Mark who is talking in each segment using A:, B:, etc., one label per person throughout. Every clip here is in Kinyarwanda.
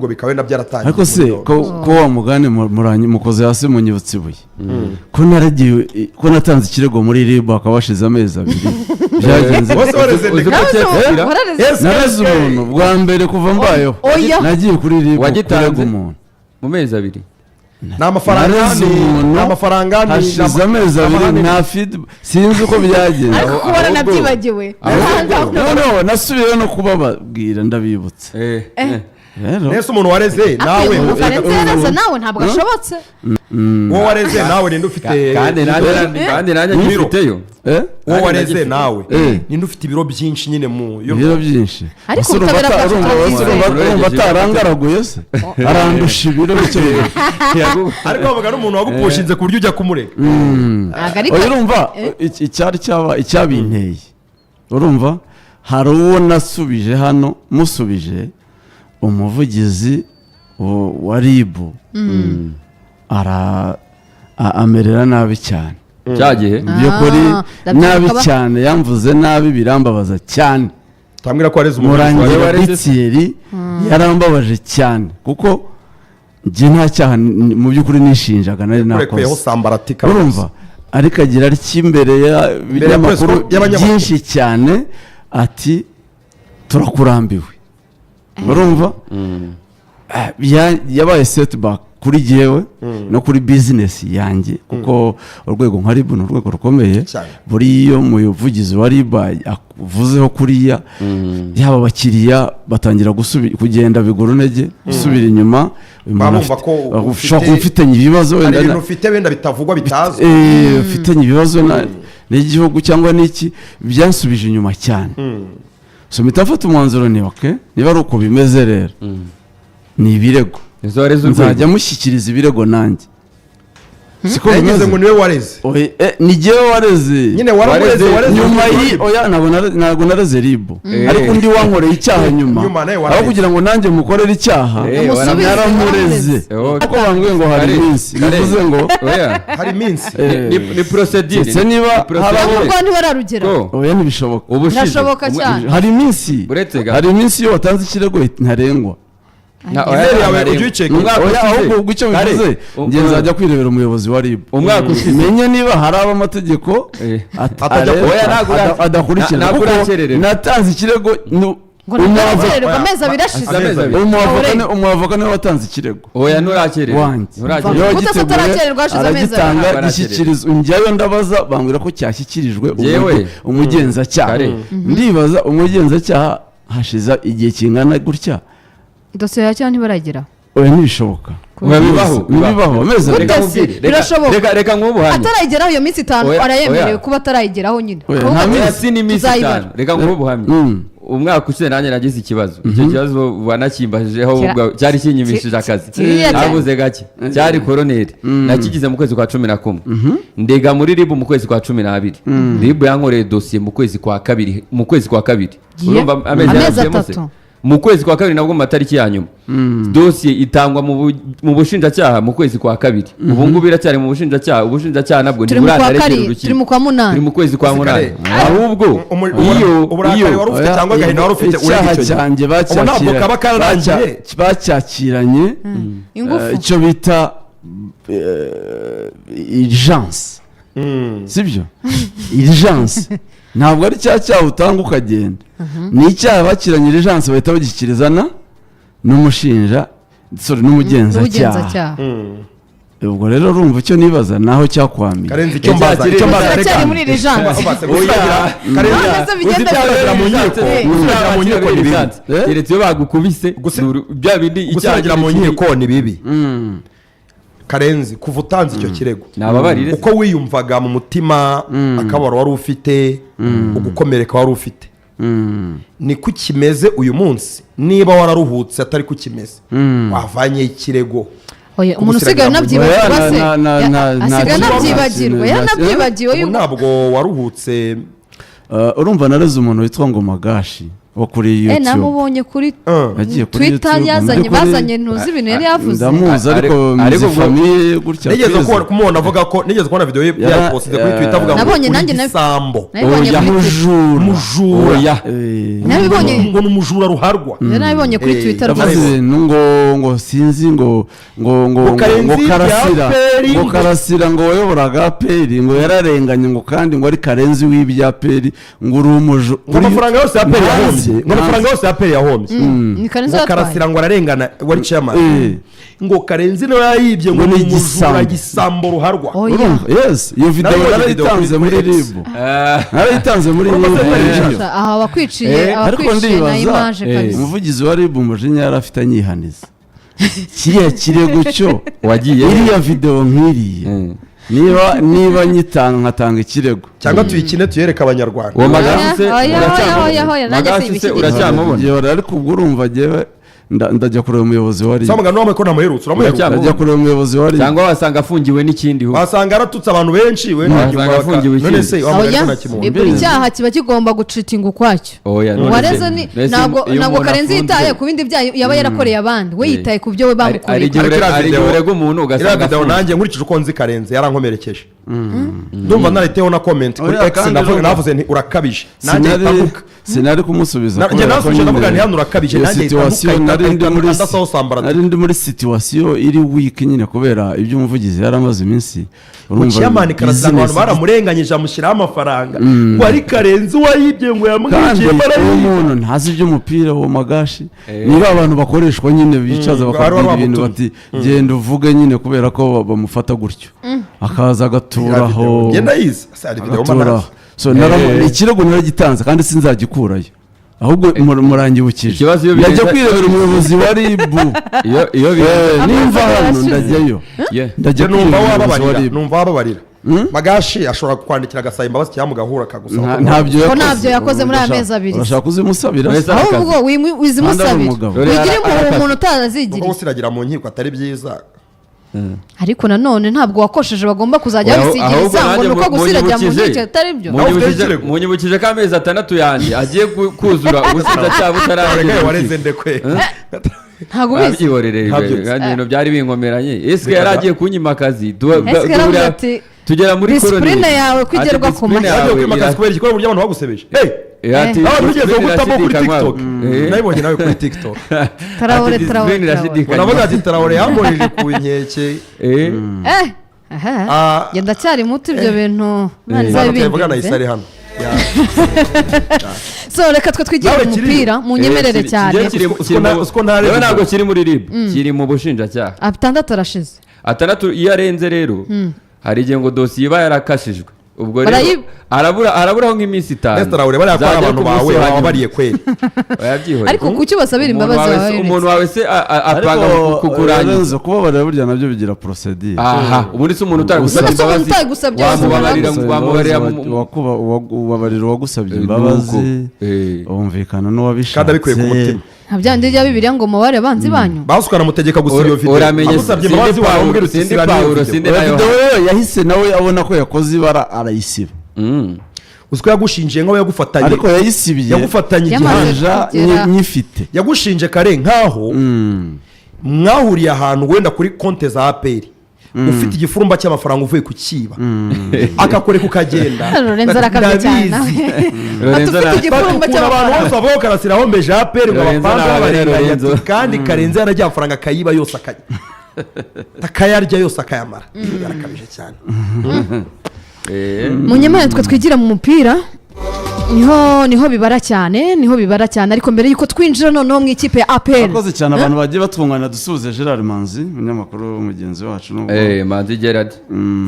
A: ubwo bikaba na byaratangiye
B: ariko se ko wa mugane muranyi mukoze hasi mu nyibutsi buye ko naragiye ko natanze ikirego muri RIB akabashize amezi 2 byagenze
A: bose
B: nareze umuntu bwa mbere kuva mbayeho nagiye kuri RIB
C: wagitanze mu mezi 2
A: n'amafaranga
B: hashize amezi 2 nta feed sinzi uko byagenze
D: ariko kubona nabyibagiwe
B: no nasubiye no kubababwira ndabibutse
A: nese umuntu wareze nawe
D: nawe ntabwo ashobotse
A: wowe wareze nawe ninde ufite
C: kandi nanjye nyifiteyo
A: wowe wareze nawe ninde ufite ibiro byinshi nyine mu
B: ibiro byinshi
D: ariko ubutabera
B: urumva atarangaraguye se arandusha ibiro bike
A: ariko bavuga n'umuntu wagupushinze ku buryo ujya kumurega
B: urumva icyabinteye urumva hari uwo nasubije hano musubije umuvugizi wa RIB amerera nabi cyane
C: cyagihe
B: by'ukuri nabi cyane yamvuze nabi birambabaza cyane
A: tambwira ko areze
B: umurangi wa Bitieri yarambabaje cyane kuko nje nta cyaha mu by'ukuri nishinjaga nari nakoze urumva ariko agira imbere y'amakuru byinshi cyane ati turakurambiwe urumva yabaye setback kuri jewe no kuri business yanjye kuko urwego nka RIB ni urwego rukomeye buriyo muvugizi wa RIB avuzeho kuriya yaba abakiriya batangira kugenda biguru ntege gusubira inyuma ushobora ufitanye ibibazo
A: wenda ufite wenda bitavugwa bitazwi
B: ufitanye ibibazo n'igihugu cyangwa n'iki byansubije inyuma cyane so mitafata umwanzuro ni niba ari uko bimeze rero ni ibirego nzajya mushyikiriza ibirego nanjye
A: siko bimeze ngo niwe wareze
B: ni jyewe wareze
A: nyine wareze
B: nyuma oya ntabwo nareze RIB ariko undi wankoreye icyaha nyuma aho kugira ngo nanjye mukorere icyaha naramureze kuko bambwiye ngo hari iminsi bivuze ngo
A: hari iminsi
C: ni procedure
B: ndetse niba
D: harabwo ntibararugera
B: oya ntibishoboka
D: birashoboka cyane
B: hari iminsi iyo watanze ikirego ntarengwa ahubwo icyo bivuze njye nzajya kwirebera umuyobozi wa RIB
C: umwaka ushize
B: menye niba hari abamategeko adakurikira kuko natanze ikirego umwavoka niwe watanze ikirego
C: oya nturakererwa
B: aragitanga gishyikirizwa njyayo ndabaza bambwira ko cyashyikirijwe umugenzacyaha ndibaza umugenzacyaha hashize igihe kingana gutya
D: dosiye ya cyane ntibaragira
B: oya ntibishoboka bibaho ameze
D: birashoboka
C: reka nk'ubuhamya
D: atarayigeraho iyo minsi 5 arayemerewe kuba atarayigeraho nyine
C: nta minsi ni minsi 5 reka nk'ubuhamya umwaka ushize nanjye nagize ikibazo icyo kibazo banakimbajeho cyari kinyimishije akazi nabuze gake cyari koroneri nakigize mu kwezi kwa 11 ndega muri RIB mu kwezi kwa 12 RIB yankoreye dosiye mu kwezi kwa kabiri urumva amezi yose mu kwezi kwa kabiri nabwo matariki ya nyuma dosiye itangwa mu bushinjacyaha mu kwezi kwa kabiri ubu ngubu iracyari mu ubushinjacyaha nabwo ni burarerekera urukiko
D: turi mu kwa 8
C: turi mu kwezi kwa 8 ahubwo
A: iyo wari ufite cyangwa gahina wari ufite
B: icyaha cyanjye bacyakiranye icyo bita urgence sibyo urgence ntabwo ari cyaha utanga ukagenda ni icyaha bakiranye urgence bahita bagikirizana n'umugenzacyaha ubwo rero urumva icyo nibaza naho cyakwamiye
A: karenze icyo mbaza
D: cyari muri urgence
A: mu nkiko ni bibi
C: keretse iyo bagukubise bya bindi
A: icyaha mu nkiko ni bibi karenzi kuva utanze icyo kirego uko wiyumvaga mu mutima akabaro wari ufite ugukomereka wari ufite ni ko kimeze uyu munsi niba wararuhutse atari ko kimeze wavanye ikirego
D: umuntu usigaye unabyibagirwa
A: yanabyibagiwe ntabwo waruhutse
B: urumva nareze umuntu witwa ngo Magashi wo kuri YouTube
D: namubonye kuri
B: yagiye kuri
D: Twitter bazanye ntuzi ibintu yari yavuze
B: ndamuzi ariko
C: ariko
B: famiye gutya
A: nigeze kumubona avuga ko nigeze kubona video ya posted kuri Twitter avuga ngo
D: nabonye nanjye
A: isambo
B: mujura
D: nabibonye
A: ngo n'umujura ruharwa
D: nabibonye kuri Twitter
B: rwose ngo sinzi ngo karasira ngo wayoboraga aperi ngo yararenganye ngo kandi ngo ari karenzi w'ibya aperi ngo uri umuju
A: amafaranga yose ya aperi yahombye ngo amafaranga yose ya aperi yahombye ngo karasira ngo ararengana wari chairman ngo karenzi no yayibye ngo ni umujura gisambo ruharwa
B: yes iyo video yarayitanze muri ribu
D: aha wakwiciye na image kabisa
B: umuvugizi wa ribu umujinya yarafitanye ihaniza kiriya kirego cyo
C: wagiye
B: iriya video nk'iriya niba nyitanga nkatanga ikirego
A: cyangwa tuyikine tuyereka abanyarwanda
C: uwo magasi uracyamubona
B: ariko ubwo urumva jyewe ndajya kureba umuyobozi wa ribu
A: samugana wamwe ko namuherutse uramuheruka
B: ndajya kureba umuyobozi wa ribu
C: cyangwa wasanga afungiwe n'ikindi
A: wasanga aratutse abantu benshi
C: wasanga afungiwe
A: none se
D: buri cyaha kiba kigomba gucitinga ukwacyo wareze ntabwo karenzi yitaye ku bindi byaha yaba yarakoreye abandi we yitaye ku byo we bamukoreye
C: ari igihe urega umuntu ugasanga
A: video nanjye nkurikije uko nzi karenzi yarankomerekeje ndumva nariteho na comment kuri X navuze nti urakabije nanjye ndavuga
B: sinari kumusubiza
A: nanjye nasuje ndavuga nti hano urakabije nanjye
B: nari ndi muri situation iri weak nyine kubera ibyo umuvugizi yaramaze iminsi
A: Chairman karasanga abantu baramurenganyije amushyiraho amafaranga ngo ari karenzi wayibye ngo yamwikiye
B: umuntu ntazi iby'umupira wo magashi niba abantu bakoreshwa nyine bicaza bakabwira ibintu bati genda uvuge nyine kubera ko bamufata gutyo akaza agaturaho
A: genda yize
B: so ikirego naragitanze kandi sinzagikurayo ahubwo murangibukije yajya kwirebera umuyobozi wa ribu nimva hano ndajyayo
A: ndajya numva wababarira magashi ashobora kukwandikira agasaba imbabazi cyangwa mugahura akagusaba
D: ntabyo yakoze muri aya mezi abiri
B: urashaka kuzimusabira
D: ahubwo wizimusabira wigire umuntu utazigira
A: kuko usiragira mu nkiko atari byiza
D: ariko nanone ntabwo wakosheje bagomba kuzajya bisigiriza ngo nuko gusiragira mu nkiko atari byo
C: munyibukije ko amezi 6 yanjye agiye kuzura ubushinjacyaha butararangira
A: wareze ndekwe
D: ntabwo bizi
C: babyihorereye ibintu byari binkomeranye ese yari agiye kunyima akazi tugera muri
D: disipurine yawe kwigerwa ku
A: mashyi kubera igikorwa buryo abantu bagusebeje ugeze gutamo kuri TikTok nayibonye nawe kuri TikTok
D: Traore
A: uravuga ati Traore yamboreje ku nkeke
D: genda cyari muto ibyo bintu
A: tuvugana isari hano
D: so reka twe twigire umupira mu nyemerere cyane
C: ntabwo kiri muri RIB kiri mu bushinjacyaha
D: 6 arashize
C: 6 iyo arenze rero hari igihe ngo dosiye iba yarakashijwe ubwo rero araburaho nk'iminsi 5
A: Restaurant bariya ko abantu bawe babariye kweli
D: ariko kuki basabira imbabazi wawe
C: umuntu wawe se apanga kukurangiza
B: kubabarira burya nabyo bigira procedure
C: ubundi se umuntu utagusabye imbabazi
B: wamubabarira uwagusabye imbabazi wumvikana n'uwabishatse
A: kandi abikuye ku mutima
D: ntabyandi bya Bibiliya ngo mubare banzi banyu
A: basukana mutegeka gusiba iyo video
C: agusabye imbabazi wawe umbwira uti Paulo sinde nayo
B: yahise nawe abona ko yakoze ibara arayisiba
A: uziko yagushinjiye nkaho yagufatanye
B: ariko yayisibiye
A: yagufatanye igihanja
B: nyifite
A: yagushinje kare nkaho mwahuriye ahantu wenda kuri konte za APR ufite igifurumba cy'amafaranga uvuye kukiba akakoreka ukagenda
D: Lorenzo arakabye cyane afite igifurumba
A: cy'amafaranga abantu bose bavuga karasira hombeje APR ngo abapanga barenganya kandi karenze yarajya amafaranga akayiba yose akayarya yose akayamara yarakabije cyane
D: mu nyamara twe twigira mu mupira niho bibara cyane ariko mbere yuko twinjira noneho mu ikipe ya APR
B: akoze cyane abantu bagiye batungana dusuze Gerard Manzi umunyamakuru mugenzi wacu
C: Manzi Gerard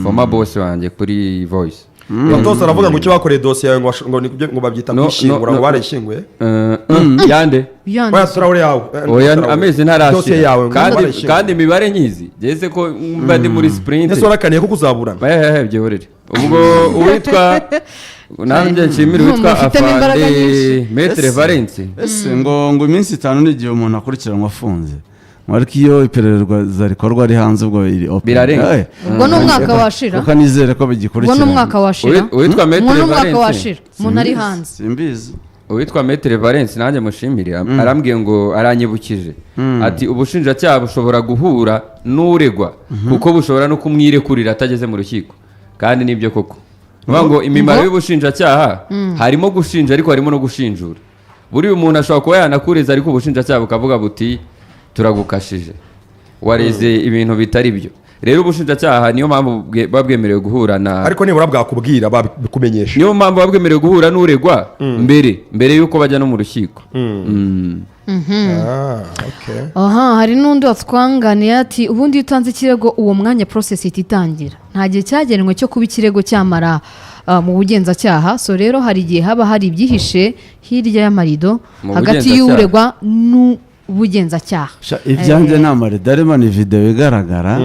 C: former boss wanjye kuri Voice
A: Batose aravuga ngo icyo bakoreye dosiye yawe ngo babyita kwishingura ngo barayishinguye
C: yande
A: oya Traore yawe
C: amezi ntarashira kandi imibare nyizi geze ko mba ndi muri sprint
A: ese warakaniye ko kuzaburana
C: byehorere ubwo uwitwa nanjye nshimira witwa Afande Maître Valence
B: ese ngo iminsi 5 n'igihe umuntu akurikiranwa afunze ariko iyo iperereza rikorwa ari hanze ubwo
C: birarenga
D: ubwo n'umwaka washira
B: kuko nizere ko bigikurikirana
D: ubwo n'umwaka washira
C: witwa Maître
D: Valence umuntu ari hanze
B: simbizi
C: uwitwa Maître Valence nanjye mushimire arambwiye ngo aranyibukije ati ubushinjacyaha bushobora guhura n'uregwa kuko bushobora no kumwirekurira atageze mu rukiko kandi nibyo koko ngo imimaro y'ubushinjacyaha harimo gushinja ariko harimo no gushinjura buriya umuntu ashobora kuba yanakureza ariko ubushinjacyaha bukavuga buti turagukashije wareze ibintu bitari byo rero ubushinjacyaha niyo mpamvu babwemerewe guhura na
A: ariko nibura bwakubwira babikumenyesha
C: niyo mpamvu babwemerewe guhura n'uregwa mbere y'uko bajya no mu rukiko
D: hari n'undi watwanganiye ati ubundi iyo utanze ikirego uwo mwanya process itangira nta gihe cyagenwe cyo kuba ikirego cyamara mu bugenzacyaha so rero hari igihe haba hari ibyihishe hirya y'amarido hagati y'uregwa n'ubugenzacyaha
B: ibyanjye ni amarido arimo ni videwo igaragara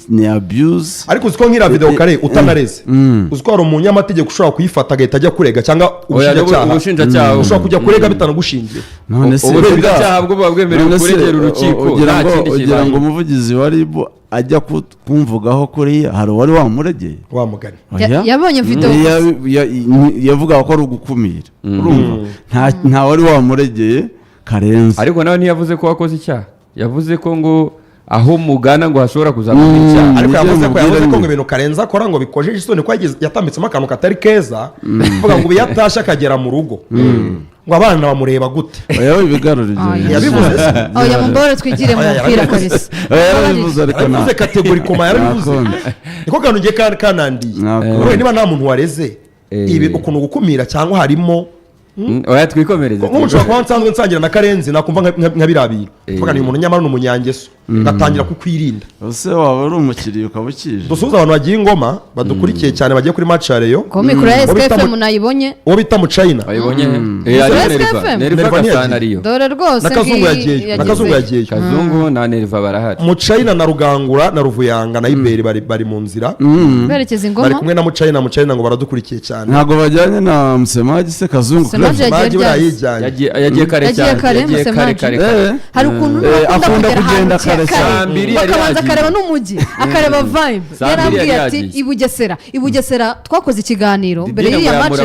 B: ni abuse
A: ariko uziko nk'iriya videwo kare utanareze uziko hari umunyamategeko ushobora kuyifata agahita ajya kurega cyangwa
C: ubushinjacyaha
A: ushobora kujya kurega bitanagushingiye
B: none se
C: ubushinjacyaha bwo buba bwemerewe kuregera urukiko
B: ugira ngo umuvugizi wa RIB ajya kumvugaho kuriya hari uwari wamuregeye
A: wamugani
D: yabonye videwo
B: yavuga ko ari ugukumira nta wari wamuregeye Karenzi
C: ariko nawe ntiyavuze ko wakoze icyaha yavuze ko ngo aho mugana ngo hashobora kuzamuka icyaha
A: ariko yavuze ko ngo ibintu Karenzi akora ngo bikojeje isoni ko yatambitsemo akantu katari keza uvuga ngo yatashe akagera mu rugo ngo abana bamureba gute
B: oya ibigarurije
A: yabivuze
D: oya mubore twigire mu mupira kabisa
A: yabivuze kategori koma yarabivuze niko kantu ngiye kanandiye niba nta muntu wareze ibi ukuntu gukumira cyangwa harimo
C: oya twikomereze
A: nk'umushobora kuba nsanzwe nsangira na Karenzi nakumva nka birabira mvuga ni umuntu nyamara n'umunyangeso gatangira kukwirinda
B: ese waba ari umukiriya ukaba ukije
A: dusuhuza abantu bagiye ingoma badukurikiye cyane bagiye kuri match ya Rayon
D: ko mikoro ya SKFM munayibonye
A: uwo bita mu China
C: ayibonye Nerva gasana ariyo
D: dore rwose
A: nakazungu yagiye
C: kazungu na Nerva barahari
A: mu China na Rugangura na Ruvuyanga na Iberi bari mu nzira
D: berekeza ingoma
A: bari kumwe na mu China ngo baradukurikiye cyane
B: ntago bajyanye na Musemaji se Kazungu
C: yagiye kare
D: hari ukuntu
B: akunda kugenda kare
D: akabanza akareba n'umujyi akareba vibe yarambwiye ati i Bugesera twakoze ikiganiro mbere y'iriya match